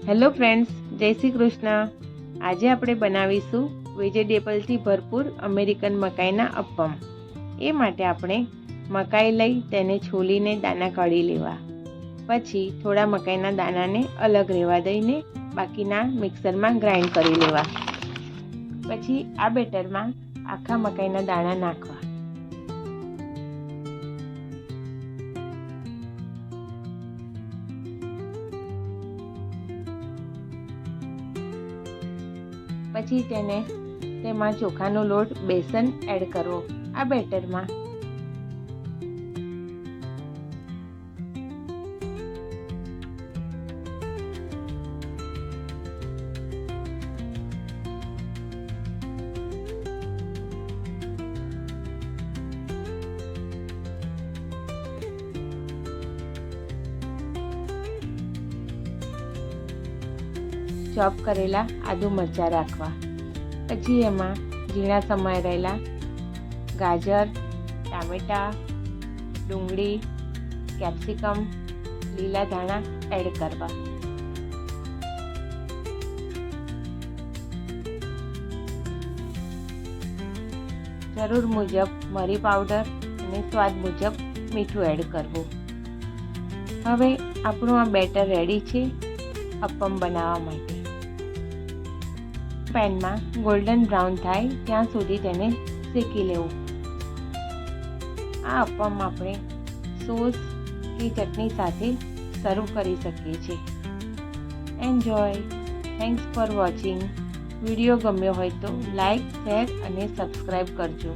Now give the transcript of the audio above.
Hello friends, જય શ્રી કૃષ્ણ। આજે આપણે બનાવીશું વેજીટેબલથી ભરપૂર અમેરિકન મકાઈના અપ્પમ। એ માટે આપણે મકાઈ લઈ તેને છોલીને દાણા કાઢી લેવા। પછી થોડા મકાઈના દાણાને અલગ રહેવા દઈને બાકીના મિક્સરમાં ગ્રાઇન્ડ કરી લેવા। પછી આ બેટરમાં આખા મકાઈના દાણા નાખવા। પછી તેમાં ચોખાનો લોટ, બેસન એડ કરવો। આ બેટરમાં ચોપ કરેલા આદુ મરચાં રાખવા। પછી એમાં ઝીણા સમાઈ રહેલા ગાજર, ટામેટાં, ડુંગળી, કેપ્સિકમ, લીલા ધાણા એડ કરવા। જરૂર મુજબ મરી પાવડર અને સ્વાદ મુજબ મીઠું એડ કરવું। હવે આપણું આ બેટર રેડી છે અપ્પમ બનાવવા માટે। પેનમાં ગોલ્ડન બ્રાઉન થાય ત્યાં સુધી તેને શેકી લેવું। આ અપ્પમ આપણે સોસ કે ચટણી સાથે સર્વ કરી શકીએ છીએ। Enjoy. Thanks for watching. Video ગમ્યો હોય તો લાઈક, શેર અને સબસ્ક્રાઈબ કરજો।